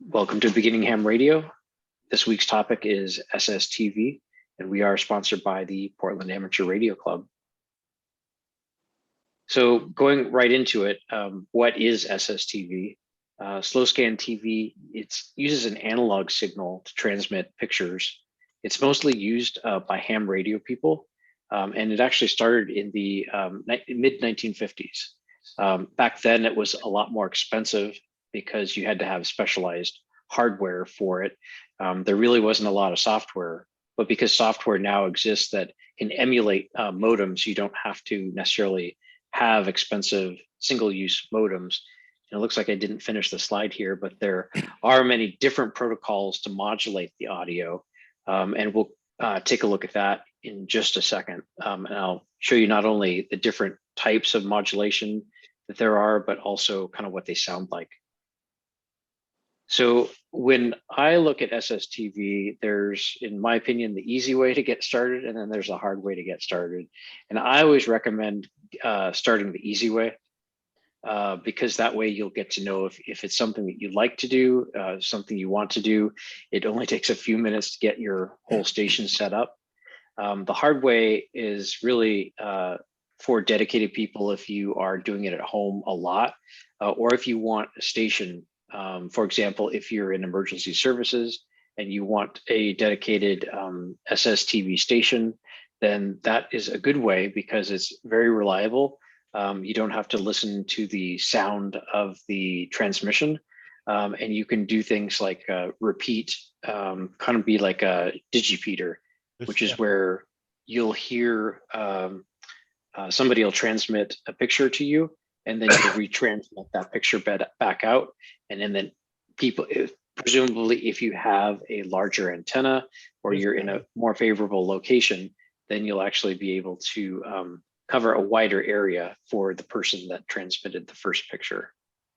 Welcome to Beginning Ham Radio. This week's topic is SSTV, and we are sponsored by the Portland Amateur Radio Club. So going right into it, what is SSTV? Slow scan TV, it uses an analog signal to transmit pictures. It's mostly used by ham radio people, and it actually started in the mid-1950s. Back then, it was a lot more expensive because you had to have specialized hardware for it. There really wasn't a lot of software, but because software now exists that can emulate modems, you don't have to necessarily have expensive single-use modems. And it looks like I didn't finish the slide here, but there are many different protocols to modulate the audio. And we'll take a look at that in just a second. And I'll show you not only the different types of modulation that there are, but also kind of what they sound like. So when I look at SSTV, there's, in my opinion, the easy way to get started, and then there's a hard way to get started. And I always recommend starting the easy way, because that way you'll get to know if it's something that you like to do, something you want to do. It only takes a few minutes to get your whole station set up. The hard way is really for dedicated people if you are doing it at home a lot, or if you want a station. For example, if you're in emergency services and you want a dedicated SSTV station, then that is a good way because it's very reliable. You don't have to listen to the sound of the transmission, and you can do things like repeat, kind of be like a digipeater, which is where you'll hear somebody will transmit a picture to you, and then you retransmit that picture back out. And then people, presumably if you have a larger antenna or you're in a more favorable location, then you'll actually be able to cover a wider area for the person that transmitted the first picture.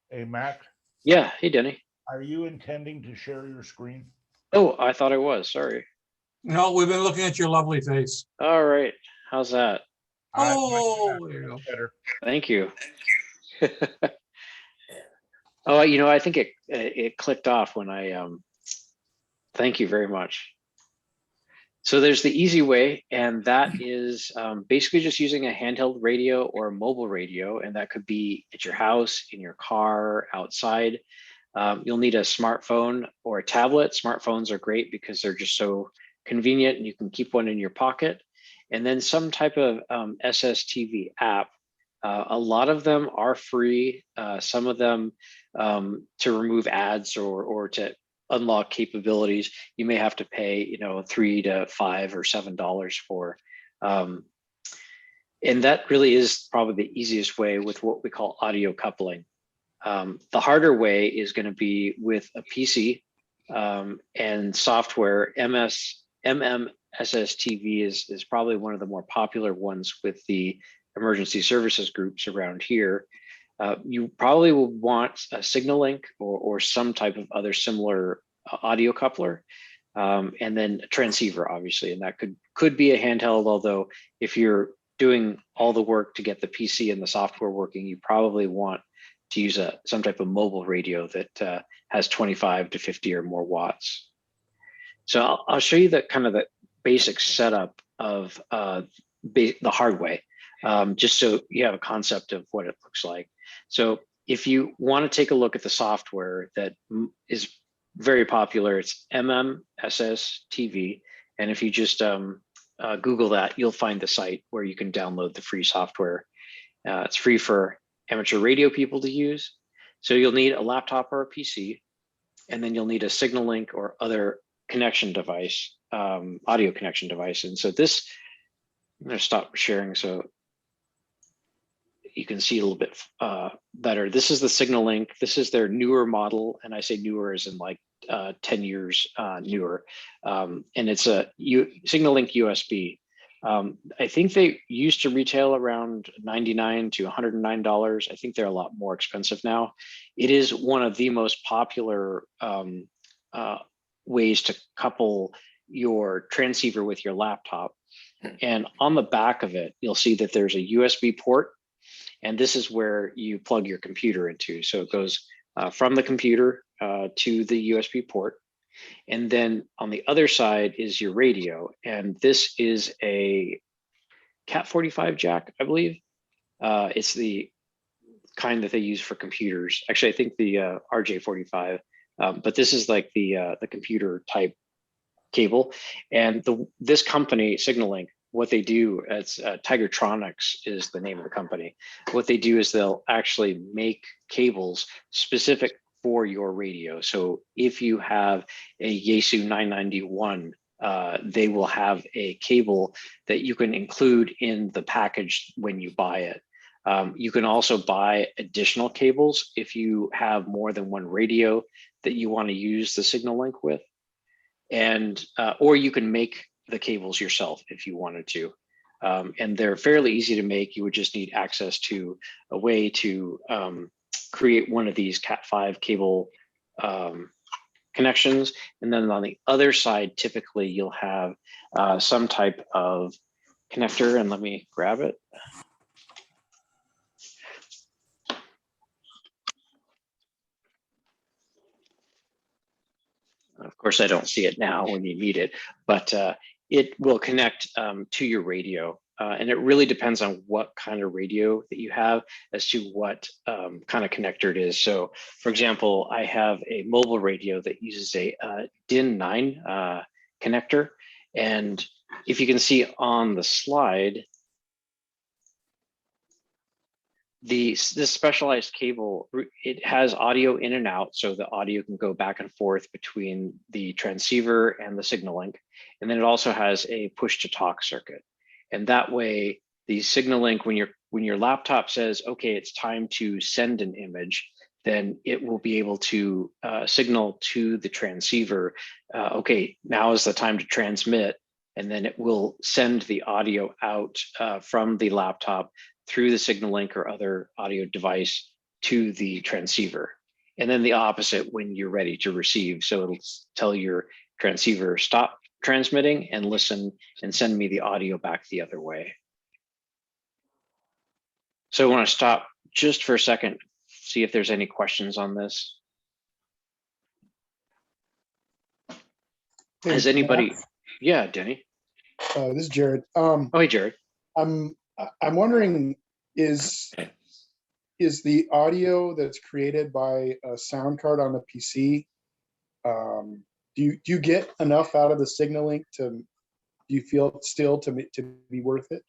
Hey, Mac. Yeah, hey, Denny. Are you intending to share your screen? Oh, I thought I was, sorry. No, we've been looking at your lovely face. All right, how's that? Oh, there you go. Better. Thank you. Oh, I think it clicked off when I, thank you very much. So there's the easy way, and that is basically just using a handheld radio or a mobile radio, and that could be at your house, in your car, outside. You'll need a smartphone or a tablet. Smartphones are great because they're just so convenient and you can keep one in your pocket. And then some type of SSTV app. A lot of them are free. Some of them to remove ads or to unlock capabilities, you may have to pay, $3 to $5 or $7 for. And that really is probably the easiest way with what we call audio coupling. The harder way is going to be with a PC and software. MMSSTV is probably one of the more popular ones with the emergency services groups around here. You probably will want a signal link or some type of other similar audio coupler, and then a transceiver, obviously, and that could be a handheld, although if you're doing all the work to get the PC and the software working, you probably want to use some type of mobile radio that has 25 to 50 or more watts. So I'll show you the kind of the basic setup of the hard way, just so you have a concept of what it looks like. So if you want to take a look at the software that is very popular, it's MMSSTV. And if you just Google that, you'll find the site where you can download the free software. It's free for amateur radio people to use. So you'll need a laptop or a PC, and then you'll need a signal link or other connection device, audio connection device. And so this, I'm going to stop sharing so you can see a little bit better. This is the signal link. This is their newer model. And I say newer as in like 10 years newer. And it's a signal link USB. I think they used to retail around $99 to $109. I think they're a lot more expensive now. It is one of the most popular ways to couple your transceiver with your laptop. And on the back of it, you'll see that there's a USB port, and this is where you plug your computer into. So it goes from the computer to the USB port. And then on the other side is your radio. And this is a Cat 45 jack, I believe. It's the kind that they use for computers. Actually, I think the RJ45, but this is like the computer type cable. And this company, Signalink, what they do, it's Tigertronics is the name of the company. What they do is they'll actually make cables specific for your radio. So if you have a Yaesu 991, they will have a cable that you can include in the package when you buy it. You can also buy additional cables if you have more than one radio that you want to use the Signalink with. And or you can make the cables yourself if you wanted to. And they're fairly easy to make. You would just need access to a way to create one of these Cat5 cable connections. And then on the other side, typically you'll have some type of connector, and let me grab it. Of course, I don't see it now when you need it, but it will connect to your radio. And it really depends on what kind of radio that you have as to what kind of connector it is. So for example, I have a mobile radio that uses a DIN9 connector. And if you can see on the slide, this specialized cable, it has audio in and out, so the audio can go back and forth between the transceiver and the Signalink. And then it also has a push to talk circuit. And that way, the Signalink, when your laptop says, okay, it's time to send an image, then it will be able to signal to the transceiver, okay, now is the time to transmit. And then it will send the audio out from the laptop through the Signalink or other audio device to the transceiver. And then the opposite when you're ready to receive. So it'll tell your transceiver, stop transmitting and listen and send me the audio back the other way. So I want to stop just for a second, see if there's any questions on this. Hey, Has anybody? Matt, Yeah, Denny. this is Jared. Oh, hey, Jared. I'm wondering, is the audio that's created by a sound card on the PC, do you get enough out of the Signalink do you feel still to be worth it?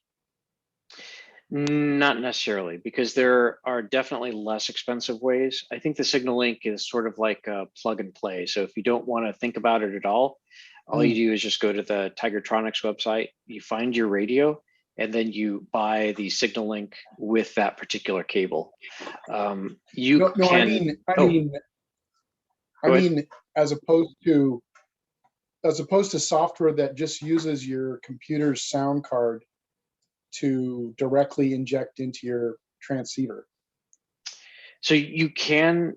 Not necessarily, because there are definitely less expensive ways. I think the Signalink is sort of like a plug and play. So if you don't want to think about it at all you do is just go to the Tigertronics website, you find your radio, and then you buy the Signalink with that particular cable. I mean, as opposed to software that just uses your computer's sound card to directly inject into your transceiver. So you can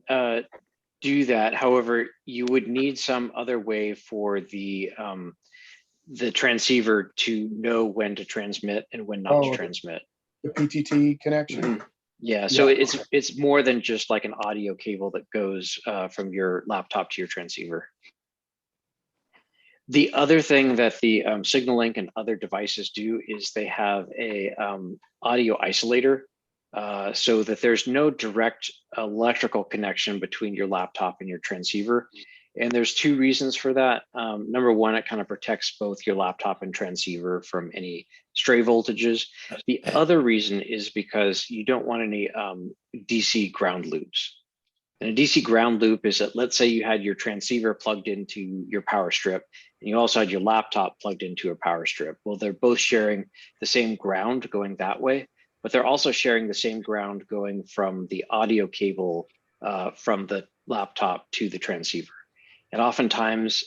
do that. However, you would need some other way for the transceiver to know when to transmit and when not to transmit. The PTT connection. Mm-hmm. Yeah, so it's more than just like an audio cable that goes from your laptop to your transceiver. The other thing that the Signalink and other devices do is they have a audio isolator so that there's no direct electrical connection between your laptop and your transceiver. And there's two reasons for that. Number one, it kind of protects both your laptop and transceiver from any stray voltages. The other reason is because you don't want any DC ground loops. And a DC ground loop is that, let's say you had your transceiver plugged into your power strip, and you also had your laptop plugged into a power strip. Well, they're both sharing the same ground going that way, but they're also sharing the same ground going from the audio cable from the laptop to the transceiver. And oftentimes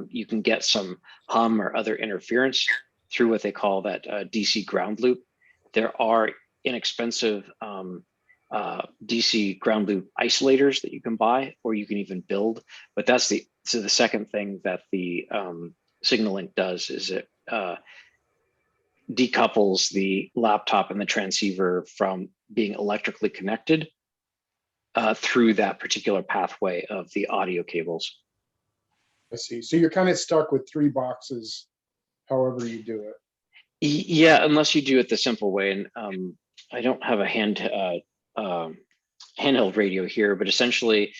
you can get some hum or other interference through what they call that DC ground loop. There are inexpensive DC ground loop isolators that you can buy, or you can even build. But that's the second thing that the Signalink does is it decouples the laptop and the transceiver from being electrically connected. through that particular pathway of the audio cables. I see. So you're kind of stuck with 3 boxes, however you do it. Yeah, unless you do it the simple way. And I don't have a handheld radio here, but essentially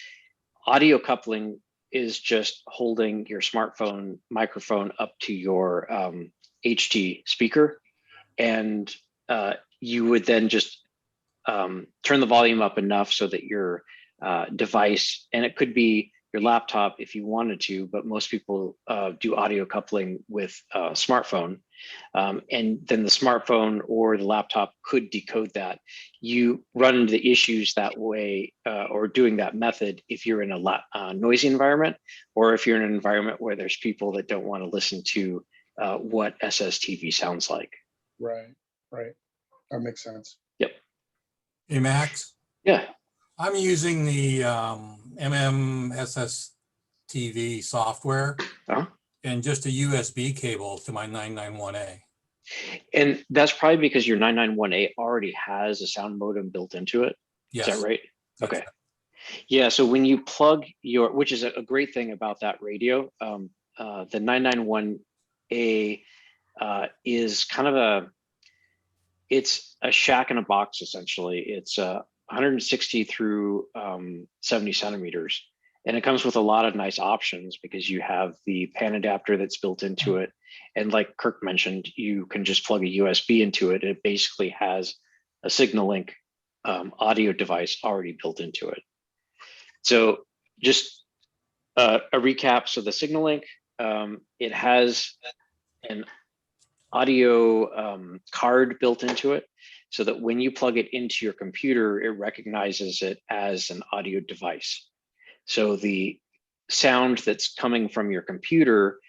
audio coupling is just holding your smartphone microphone up to your HT speaker. And you would then just turn the volume up enough so that your device, and it could be your laptop if you wanted to, but most people do audio coupling with a smartphone. And then the smartphone or the laptop could decode that. You run into the issues that way or doing that method if you're in a noisy environment, or if you're in an environment where there's people that don't want to listen to what SSTV sounds like. Right. That makes sense. Yep. Hey, Max, Yeah. I'm using the SSTV software Uh-huh. and just a USB cable to my 991A. And that's probably because your 991A already has a sound modem built into it. Yes. Is that right? That's Okay. Yeah. So when you plug your, which is a great thing about that radio, the 991A is kind of it's a shack in a box, essentially. It's 160 through 70 centimeters. And it comes with a lot of nice options because you have the pan adapter that's built into it. And like Kirk mentioned, you can just plug a USB into it. It basically has a Signal Link audio device already built into it. So just a recap. So the Signal Link, it has an audio card built into it so that when you plug it into your computer, it recognizes it as an audio device. So the sound that's coming from your computer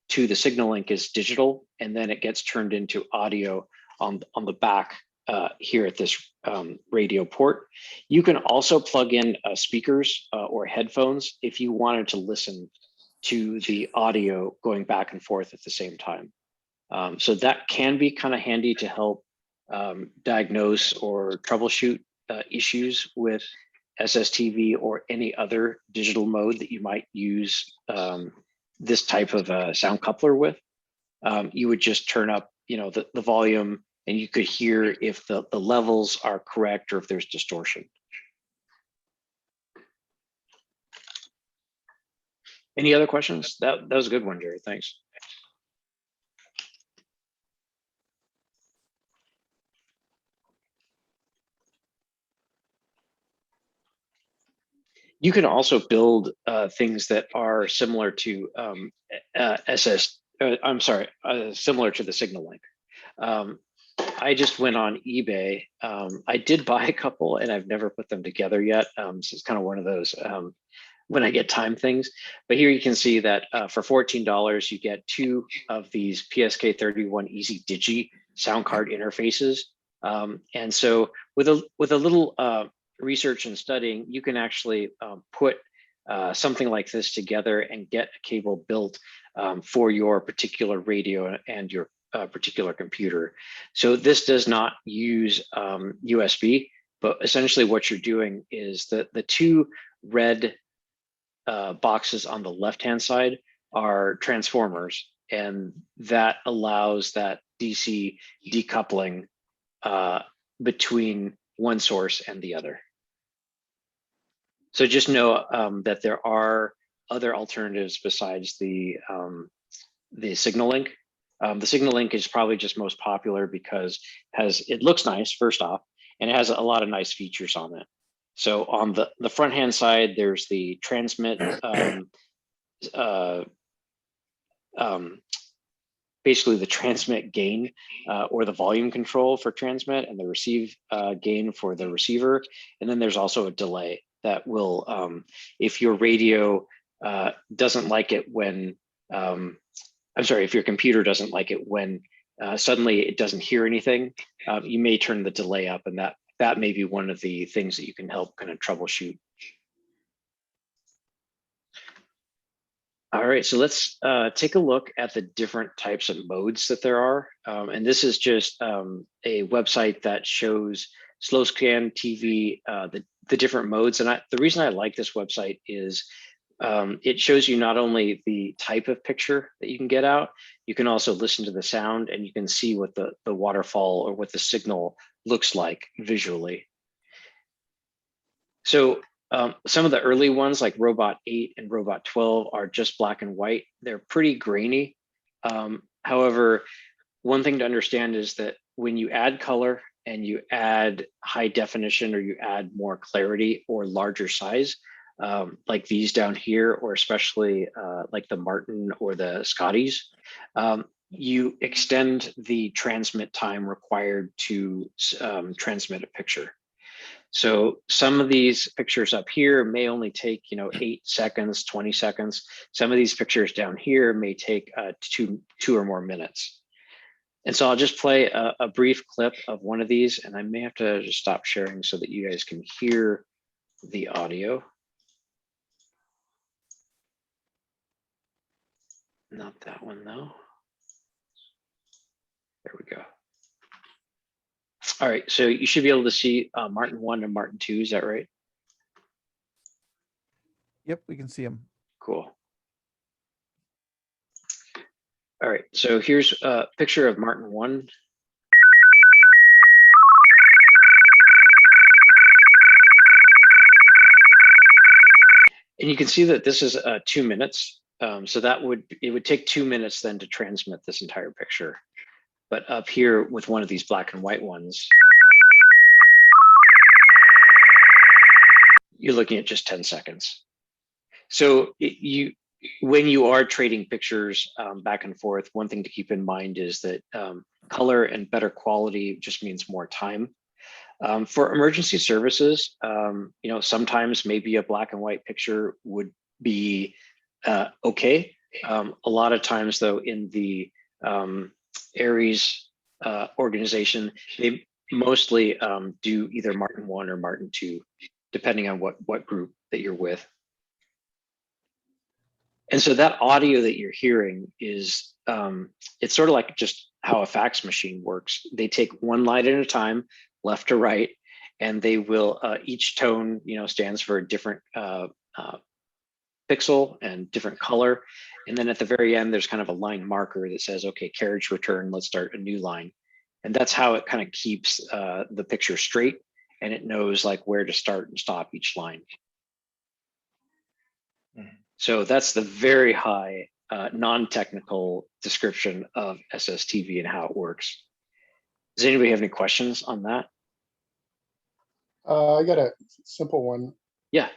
to the Signal Link is digital, and then it gets turned into audio on the back here at this radio port. You can also plug in speakers or headphones if you wanted to listen to the audio going back and forth at the same time. So that can be kind of handy to help diagnose or troubleshoot issues with SSTV or any other digital mode that you might use this type of sound coupler with. You would just turn up, the volume, and you could hear if the levels are correct or if there's distortion. Any other questions? That was a good one, Jerry. Thanks. You can also build things that are similar to similar to the Signal Link. I just went on eBay. I did buy a couple and I've never put them together yet. So it's kind of one of those when I get time things. But here you can see that for $14, you get 2 of these PSK31 Easy Digi sound card interfaces. And so with a little research and studying, you can actually put something like this together and get a cable built for your particular radio and your particular computer. So this does not use USB, but essentially what you're doing is that the 2 red boxes on the left-hand side are transformers, and that allows that DC decoupling between one source and the other. So just know that there are other alternatives besides the Signal Link. The Signal Link is probably just most popular because it looks nice, first off, and it has a lot of nice features on it. So on the front hand side, there's the transmit, basically the transmit gain or the volume control for transmit, and the receive gain for the receiver. And then there's also a delay that will, if your radio doesn't like it when, if your computer doesn't like it when suddenly it doesn't hear anything, you may turn the delay up, and that may be one of the things that you can help kind of troubleshoot. All right, so let's take a look at the different types of modes that there are. And this is just a website that shows slow scan, TV, the different modes. And the reason I like this website is it shows you not only the type of picture that you can get out, you can also listen to the sound, and you can see what the waterfall or what the signal looks like visually. So some of the early ones like Robot 8 and Robot 12 are just black and white. They're pretty grainy. However, one thing to understand is that when you add color and you add high definition, or you add more clarity or larger size, like these down here, or especially like the Martin or the Scotties, you extend the transmit time required to transmit a picture. So some of these pictures up here may only take, 8 seconds, 20 seconds. Some of these pictures down here may take two or more minutes. And so I'll just play a brief clip of one of these, and I may have to just stop sharing so that you guys can hear the audio. Not that one though. There we go. All right, so you should be able to see Martin 1 and Martin 2, is that right? Yep, we can see them. Cool. All right, so here's a picture of Martin 1. And you can see that this is 2 minutes. So it would take 2 minutes then to transmit this entire picture. But up here with one of these black and white ones, you're looking at just 10 seconds. So when you are trading pictures back and forth, one thing to keep in mind is that color and better quality just means more time. For emergency services, sometimes maybe a black and white picture would be okay. A lot of times though, in the Aries organization, they mostly do either Martin 1 or Martin 2, depending on what group that you're with. And so that audio that you're hearing is, it's sort of like just how a fax machine works. They take one line at a time, left to right, and they will, each tone, stands for a different pixel and different color. And then at the very end, there's kind of a line marker that says, okay, carriage return, let's start a new line. And that's how it kind of keeps the picture straight, and it knows like where to start and stop each line. So that's the very high non-technical description of SSTV and how it works. Does anybody have any questions on that? I got a simple one. Yeah.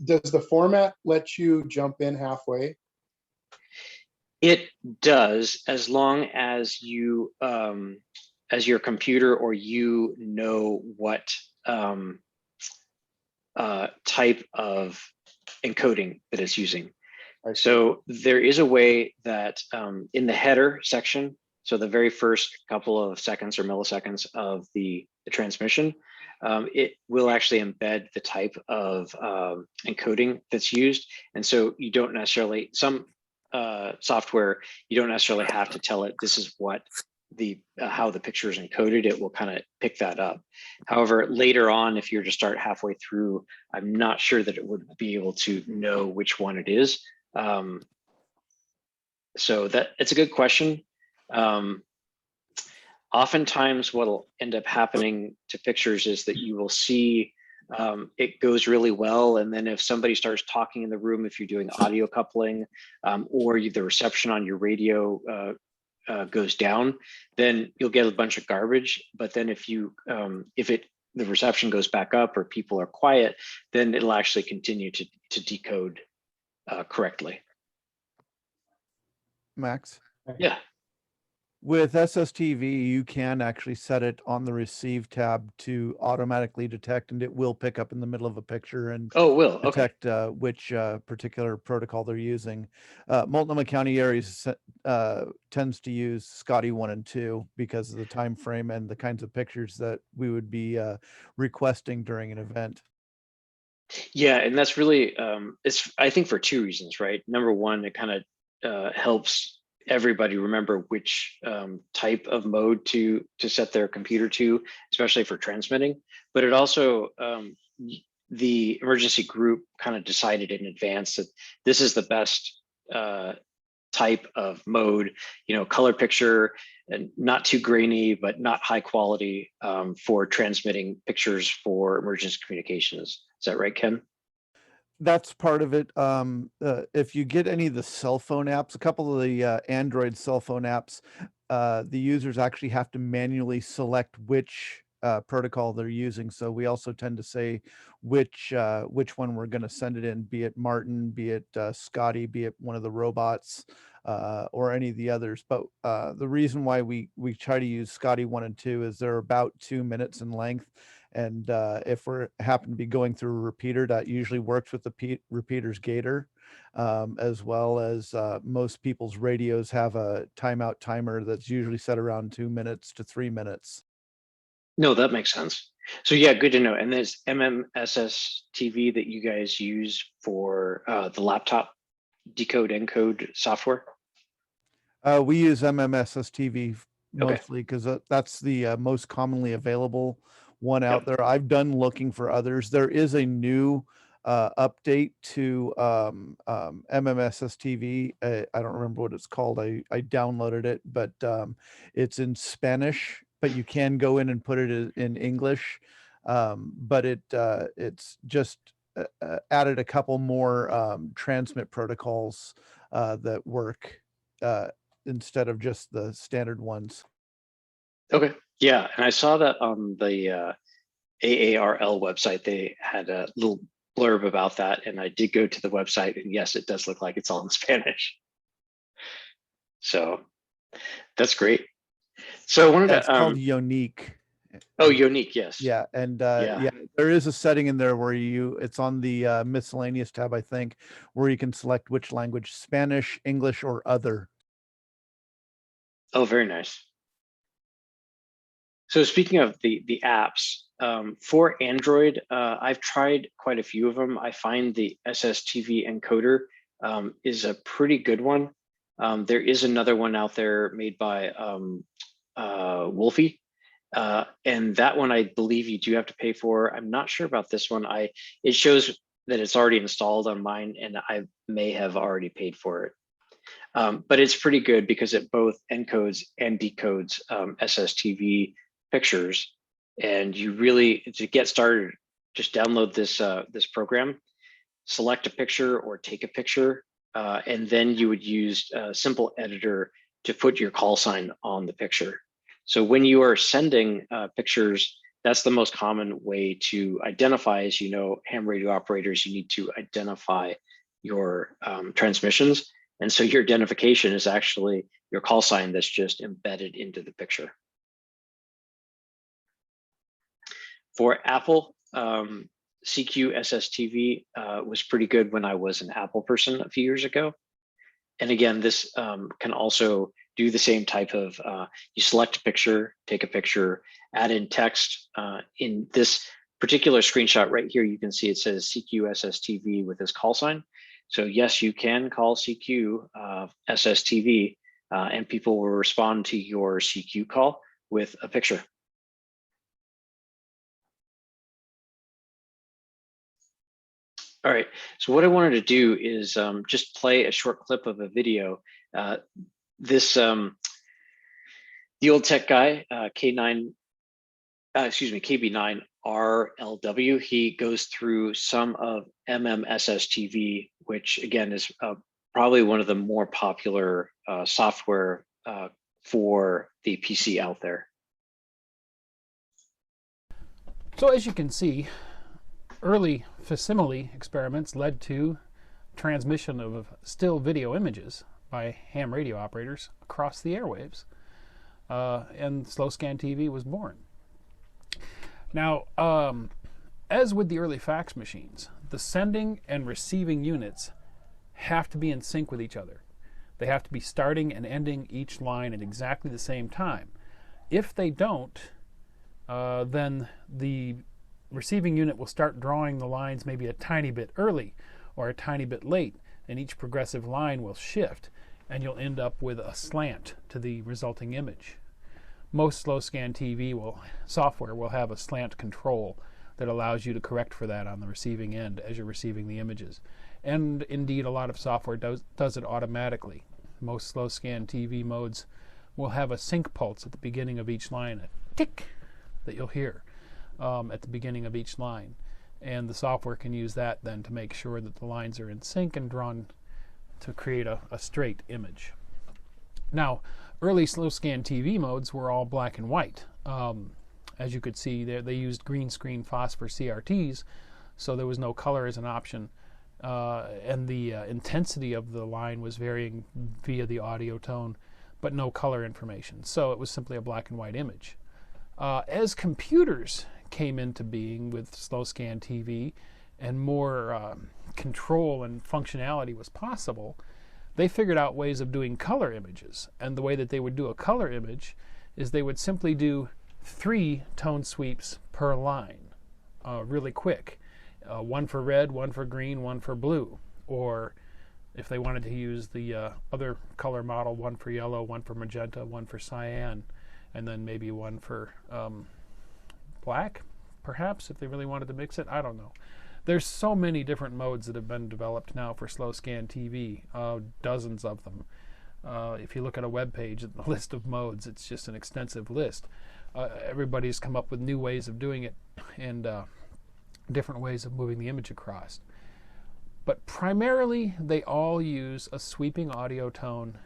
Does the format let you jump in halfway? It does, as long as you, as your computer or you know what type of encoding that it's using. So there is a way that in the header section, so the very first couple of seconds or milliseconds of the transmission, it will actually embed the type of encoding that's used. And so you don't necessarily, some software, you don't necessarily have to tell it this is what how the picture is encoded. It will kind of pick that up. However, later on, if you're to start halfway through, I'm not sure that it would be able to know which one it is. So that it's a good question. Oftentimes what'll end up happening to pictures is that you will see it goes really well. And then if somebody starts talking in the room, if you're doing audio coupling or the reception on your radio goes down, then you'll get a bunch of garbage. But then if the reception goes back up or people are quiet, then it'll actually continue to decode correctly. Max? Yeah. With SSTV, you can actually set it on the receive tab to automatically detect, and it will pick up in the middle of a picture and Oh, it will. Okay. detect which particular protocol they're using. Multnomah County Aries tends to use Scotty 1 and 2 because of the time frame and the kinds of pictures that we would be requesting during an event. Yeah, and that's really it's I think for two reasons, right? Number one, it kind of helps everybody remember which type of mode to set their computer to, especially for transmitting. But it also, the emergency group kind of decided in advance that this is the best type of mode, color picture, and not too grainy, but not high quality, for transmitting pictures for emergency communications. Is that right, Ken? That's part of it. If you get any of the cell phone apps, a couple of the Android cell phone apps, the users actually have to manually select which protocol they're using. So we also tend to say which one we're going to send it in, be it Martin, be it Scotty, be it one of the robots, or any of the others. But the reason why we try to use Scotty 1 and 2 is they're about 2 minutes in length. And if we happen to be going through a repeater, that usually works with the repeater's gator, as well as most people's radios have a timeout timer that's usually set around 2 minutes to 3 minutes. No, that makes sense. So yeah, good to know. And there's MMSS TV that you guys use for the laptop decode encode software. We use MMSS TV Okay. mostly because that's the most commonly available one out there. I've done looking for others. There is a new update to MMSS TV. I don't remember what it's called. I downloaded it, but it's in Spanish, but you can go in and put it in English. But it's just added a couple more transmit protocols that work instead of just the standard ones. Okay. Yeah, and I saw that on the AARL website. They had a little blurb about that, and I did go to the website, and yes, it does look like it's all in Spanish. So that's great. So I wanted It's to called Unique. Oh, Unique, yes. Yeah, and yeah, there is a setting in there where it's on the miscellaneous tab, I think, where you can select which language: Spanish, English, or other. Oh, very nice. So speaking of the apps, for Android, I've tried quite a few of them. I find the SSTV encoder is a pretty good one. There is another one out there made by Wolfie. And that one, I believe you do have to pay for. I'm not sure about this one. It shows that it's already installed on mine, and I may have already paid for it. But it's pretty good because it both encodes and decodes SSTV pictures. And you really, to get started, just download this program, select a picture or take a picture, and then you would use a simple editor to put your call sign on the picture. So when you are sending pictures, that's the most common way to identify. As you know, ham radio operators, you need to identify your transmissions. And so your identification is actually your call sign that's just embedded into the picture. For Apple, CQ SSTV was pretty good when I was an Apple person a few years ago. And again, this can also do the same type of, you select a picture, take a picture, add in text. In this particular screenshot right here, you can see it says CQ SSTV with this call sign. So yes, you can call CQ SSTV and people will respond to your CQ call with a picture. All right, so what I wanted to do is just play a short clip of a video. The old tech guy, KB9RLW, he goes through some of MMSSTV, which again is probably one of the more popular software for the PC out there. So as you can see, early facsimile experiments led to transmission of still video images by ham radio operators across the airwaves, and slow scan TV was born. Now, as with the early fax machines, the sending and receiving units have to be in sync with each other. They have to be starting and ending each line at exactly the same time. If they don't, then the receiving unit will start drawing the lines maybe a tiny bit early or a tiny bit late, and each progressive line will shift. and you'll end up with a slant to the resulting image. Most slow scan TV software will have a slant control that allows you to correct for that on the receiving end as you're receiving the images. And indeed, a lot of software does it automatically. Most slow scan TV modes will have a sync pulse at the beginning of each line, a tick that you'll hear at the beginning of each line. And the software can use that then to make sure that the lines are in sync and drawn to create a straight image. Now, early slow scan TV modes were all black and white. As you could see, they used green screen phosphor CRTs, so there was no color as an option. And the intensity of the line was varying via the audio tone, but no color information. So it was simply a black and white image. As computers came into being with slow scan TV and more control and functionality was possible, they figured out ways of doing color images. And the way that they would do a color image is they would simply do 3 tone sweeps per line, really quick. One for red, one for green, one for blue. Or if they wanted to use the other color model, one for yellow, one for magenta, one for cyan, and then maybe one for black, perhaps, if they really wanted to mix it. I don't know. There's so many different modes that have been developed now for slow scan TV, dozens of them. If you look at a web page, the list of modes, it's just an extensive list. Everybody's come up with new ways of doing it and different ways of moving the image across. But primarily, they all use a sweeping audio tone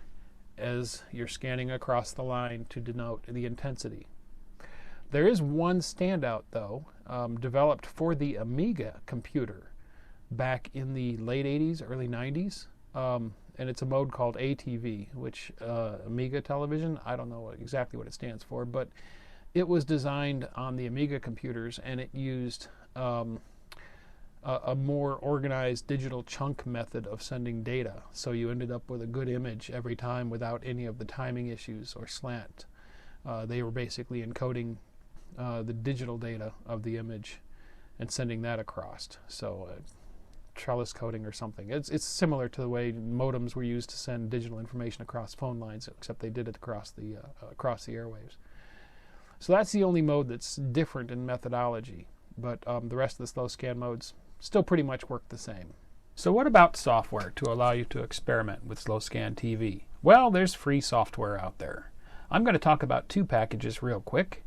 as you're scanning across the line to denote the intensity. There is one standout, though, developed for the Amiga computer back in the late 80s, early 90s. And it's a mode called ATV, which Amiga television, I don't know exactly what it stands for, but it was designed on the Amiga computers, and it used a more organized digital chunk method of sending data. So you ended up with a good image every time without any of the timing issues or slant. They were basically encoding the digital data of the image and sending that across. So Trellis coding or something. It's similar to the way modems were used to send digital information across phone lines, except they did it across the airwaves. So that's the only mode that's different in methodology, but the rest of the slow scan modes still pretty much work the same. So what about software to allow you to experiment with slow scan TV? Well, there's free software out there. I'm going to talk about 2 packages real quick.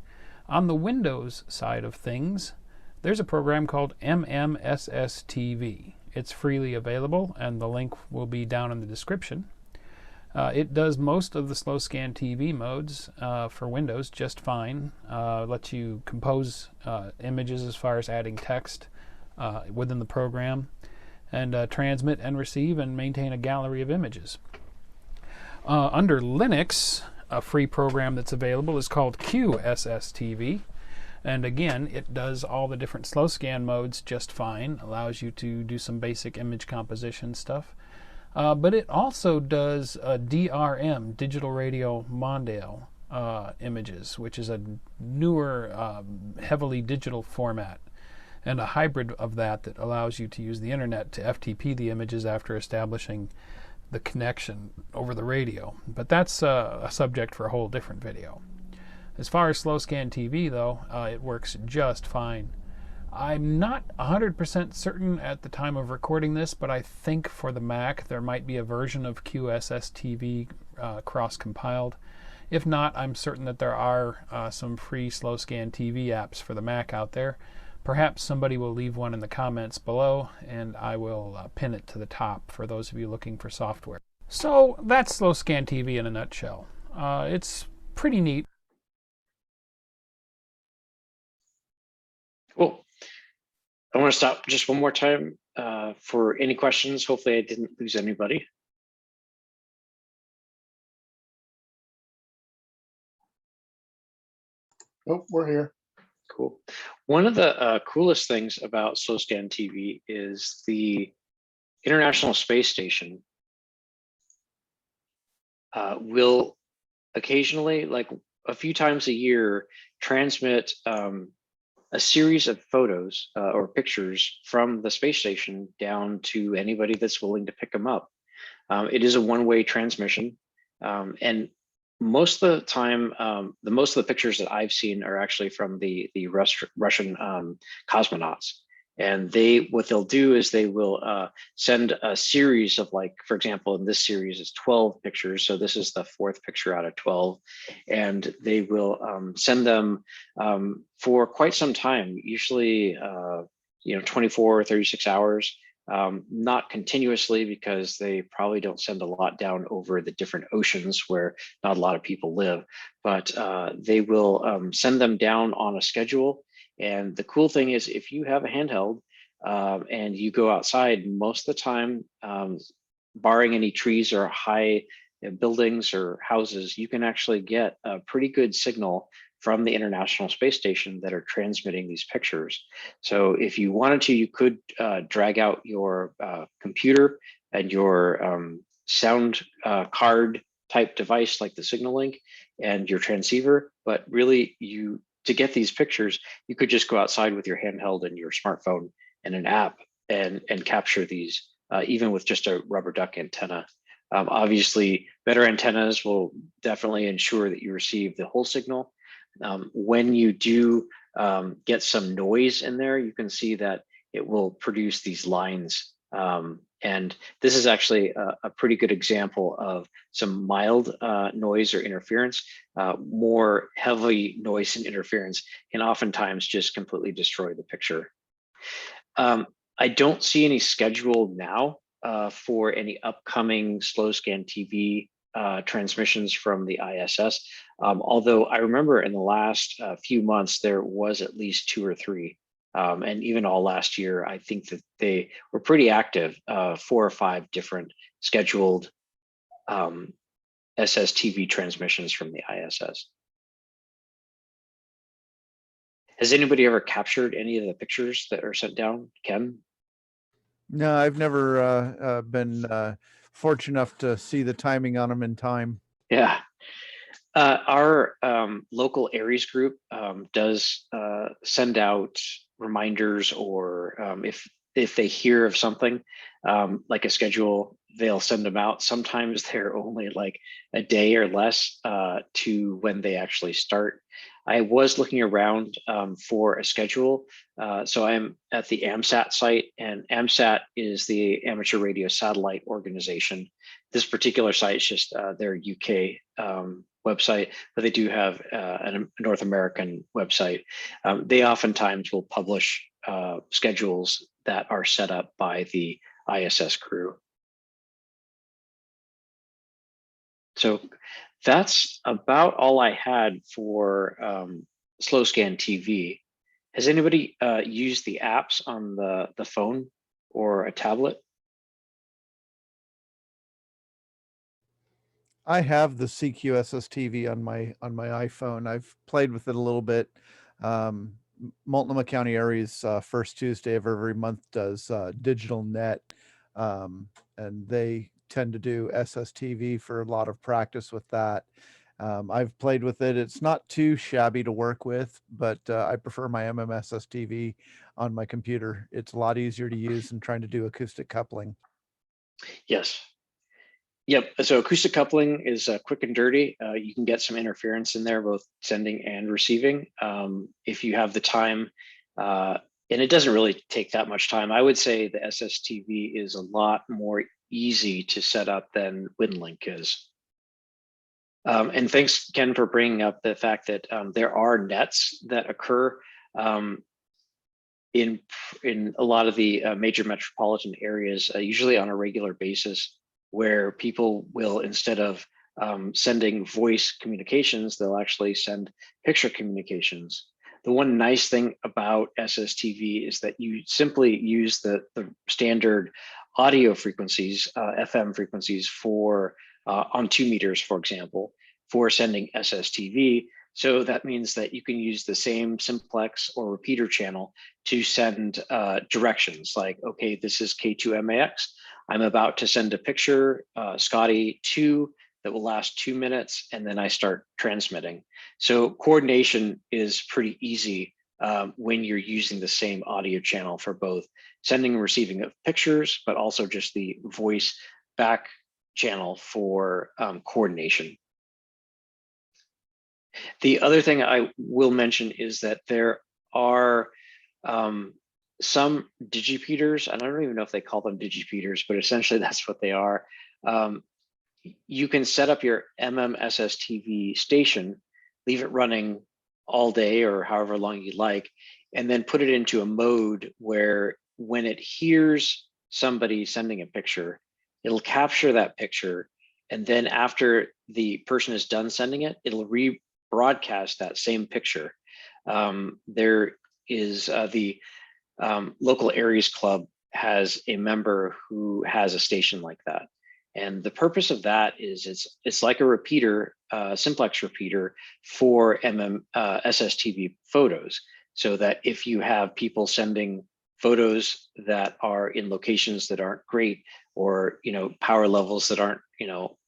On the Windows side of things, there's a program called Sstv. It's freely available, and the link will be down in the description. It does most of the slow scan TV modes for Windows just fine. Lets you compose images as far as adding text within the program, and transmit and receive and maintain a gallery of images. Under Linux, a free program that's available is called Sstv. And again, it does all the different slow scan modes just fine, allows you to do some basic image composition stuff. But it also does DRM, Digital Radio Mondial images, which is a newer, heavily digital format, and a hybrid of that allows you to use the internet to FTP the images after establishing the connection over the radio. But that's a subject for a whole different video. As far as slow scan TV, though, it works just fine. I'm not 100% certain at the time of recording this, but I think for the Mac there might be a version of Sstv cross-compiled. If not, I'm certain that there are some free slow scan TV apps for the Mac out there. Perhaps somebody will leave one in the comments below, and I will pin it to the top for those of you looking for software. So that's slow scan TV in a nutshell. It's pretty neat. Cool. I want to stop just one more time for any questions. Hopefully I didn't lose anybody. Nope, we're here. Cool. One of the coolest things about slow scan TV is the International Space Station will occasionally, like a few times a year, transmit a series of photos or pictures from the space station down to anybody that's willing to pick them up. It is a one-way transmission, and most of the time, most of the pictures that I've seen are actually from the Russian cosmonauts. And what they'll do is they will send a series of, like, for example, in this series is 12 pictures. So this is the 4th picture out of 12. And they will send them for quite some time, usually, 24 or 36 hours. Not continuously, because they probably don't send a lot down over the different oceans where not a lot of people live, but they will send them down on a schedule. And the cool thing is, if you have a handheld and you go outside, most of the time, barring any trees or high buildings or houses, you can actually get a pretty good signal from the International Space Station that are transmitting these pictures. So if you wanted to, you could drag out your computer and your sound card type device, like the Signal Link, and your transceiver. But really, to get these pictures, you could just go outside with your handheld and your smartphone and an app and capture these, even with just a rubber duck antenna. Obviously, better antennas will definitely ensure that you receive the whole signal. When you do get some noise in there, you can see that it will produce these lines. And this is actually a pretty good example of some mild noise or interference. More heavy noise and interference can oftentimes just completely destroy the picture. I don't see any schedule now for any upcoming slow scan TV transmissions from the ISS. Although I remember in the last few months, there was at least 2 or 3. And even all last year, I think that they were pretty active, 4 or 5 different scheduled SSTV transmissions from the ISS. Has anybody ever captured any of the pictures that are sent down, Ken? No, I've never been fortunate enough to see the timing on them in time. Yeah. Our local Aries group does send out reminders, or if they hear of something like a schedule, they'll send them out. Sometimes they're only like a day or less to when they actually start. I was looking around for a schedule. So I'm at the AMSAT site, and AMSAT is the Amateur Radio Satellite Organization. This particular site is just their UK website, but they do have a North American website. They oftentimes will publish schedules that are set up by the ISS crew. So that's about all I had for slow scan TV. Has anybody used the apps on the phone or a tablet? I have the CQSS TV on my iPhone. I've played with it a little bit. Multnomah County Aries first Tuesday of every month does digital net, and they tend to do SSTV for a lot of practice with that. I've played with it. It's not too shabby to work with, but I prefer my MMSSTV on my computer. It's a lot easier to use than trying to do acoustic coupling. Yes. Yep. So acoustic coupling is quick and dirty. You can get some interference in there, both sending and receiving, if you have the time. And it doesn't really take that much time. I would say the SSTV is a lot more easy to set up than WinLink is. And thanks, Ken, for bringing up the fact that there are nets that occur in a lot of the major metropolitan areas, usually on a regular basis, where people will, instead of sending voice communications, they'll actually send picture communications. The one nice thing about SSTV is that you simply use the standard audio frequencies, FM frequencies, for on 2 meters, for example, for sending SSTV. So that means that you can use the same simplex or repeater channel to send directions, like, okay, this is K2MAX. I'm about to send a picture, Scotty 2, that will last 2 minutes, and then I start transmitting. So coordination is pretty easy when you're using the same audio channel for both sending and receiving of pictures, but also just the voice back channel for coordination. The other thing I will mention is that there are some digipeaters, and I don't even know if they call them digipeaters, but essentially that's what they are. You can set up your SSTV station, leave it running all day or however long you like, and then put it into a mode where when it hears somebody sending a picture, it'll capture that picture. And then after the person is done sending it, it'll rebroadcast that same picture. There is the local Aries Club has a member who has a station like that. And the purpose of that is it's like a repeater, simplex repeater for SSTV photos, so that if you have people sending photos that are in locations that aren't great, or power levels that aren't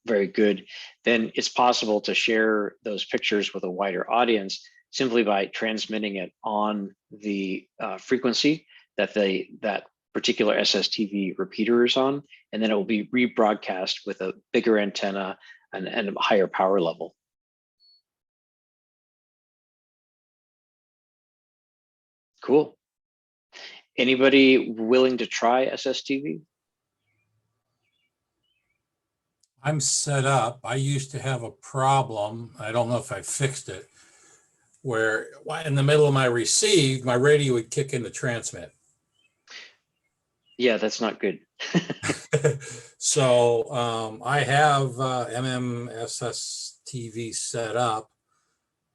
very good, then it's possible to share those pictures with a wider audience simply by transmitting it on the frequency that that particular SSTV repeater is on, and then it will be rebroadcast with a bigger antenna and a higher power level. Cool. Anybody willing to try SSTV? I'm set up. I used to have a problem. I don't know if I fixed it, where in the middle of my receive, my radio would kick in the transmit. Yeah, that's not good. So I have SSTV set up.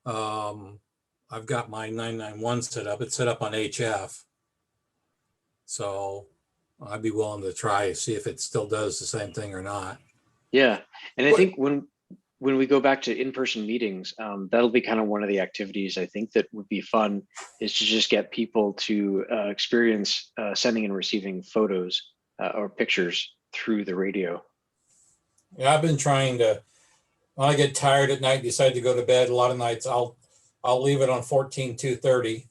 I've got my 991 set up. It's set up on HF. So I'd be willing to try, see if it still does the same thing or not. Yeah, and I think when we go back to in-person meetings, that'll be kind of one of the activities I think that would be fun, is to just get people to experience sending and receiving photos or pictures through the radio. Yeah, I've been trying to, when I get tired at night, decide to go to bed, a lot of nights I'll leave it on 14-230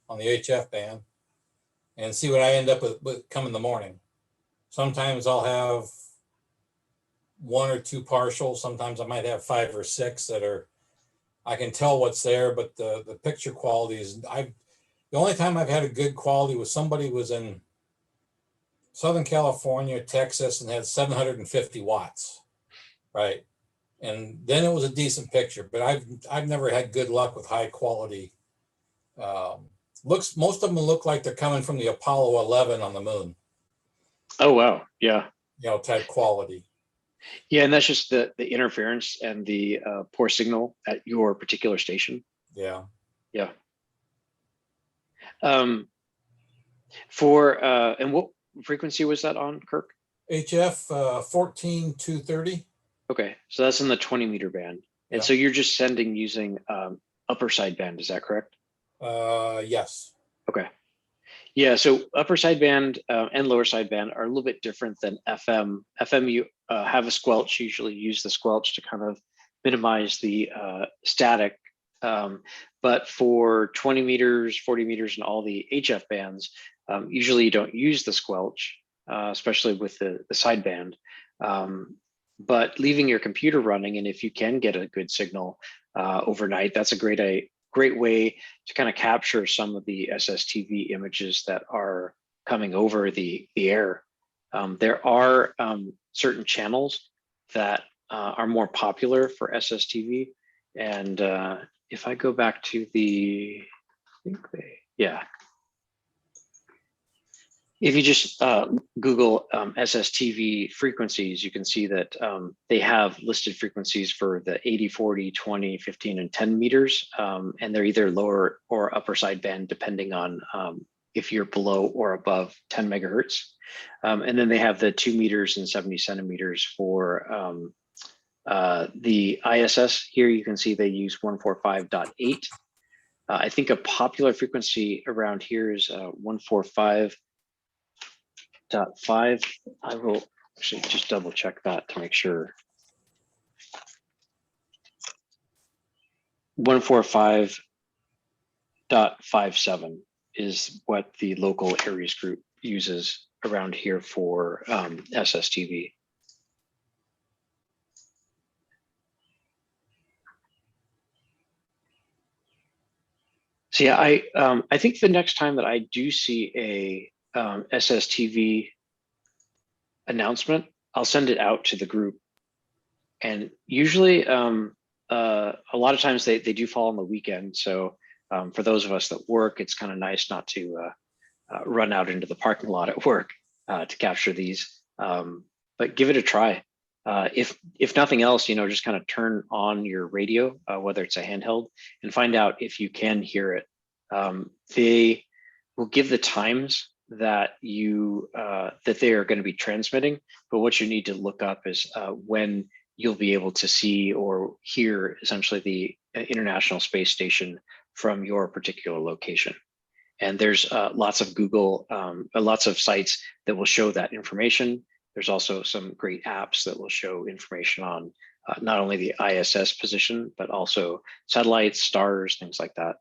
on the HF band and see what I end up with come in the morning. Sometimes I'll have 1 or 2 partials. Sometimes I might have 5 or 6 that are, I can tell what's there, but the picture quality is, the only time I've had a good quality was somebody was in Southern California, Texas, and had 750 watts, right? And then it was a decent picture, but I've never had good luck with high quality. Most of them look like they're coming from the Apollo 11 on the moon. Oh wow, yeah. Type quality. Yeah, and that's just the interference and the poor signal at your particular station. Yeah. Yeah. And what frequency was that on, Kirk? HF 14-230. Okay, so that's in the 20 meter band. And Yeah. so you're just sending using upper sideband, is that correct? Yes. Okay. Yeah, so upper sideband and lower sideband are a little bit different than FM. FM, you have a squelch, usually use the squelch to kind of minimize the static. But for 20 meters, 40 meters, and all the HF bands, usually you don't use the squelch, especially with the sideband. But leaving your computer running, and if you can get a good signal overnight, that's a great way to kind of capture some of the SSTV images that are coming over the air. There are certain channels that are more popular for SSTV, and if I go back to if you just Google SSTV frequencies, you can see that they have listed frequencies for the 80, 40, 20, 15, and 10 meters. And they're either lower or upper sideband, depending on if you're below or above 10 megahertz. And then they have the 2 meters and 70 centimeters for the ISS. Here you can see they use 145.8. I think a popular frequency around here is 145.5. I will actually just double check that to make sure. 145.57 is what the local Aries group uses around here for SSTV. So yeah, I think the next time that I do see a SSTV announcement, I'll send it out to the group. And usually, a lot of times they do fall on the weekend. So for those of us that work, it's kind of nice not to run out into the parking lot at work to capture these. But give it a try. If nothing else, just kind of turn on your radio, whether it's a handheld, and find out if you can hear it. They will give the times that that they are going to be transmitting, but what you need to look up is when you'll be able to see or hear essentially the International Space Station from your particular location. And there's lots of lots of sites that will show that information. There's also some great apps that will show information on not only the ISS position, but also satellites, stars, things like that.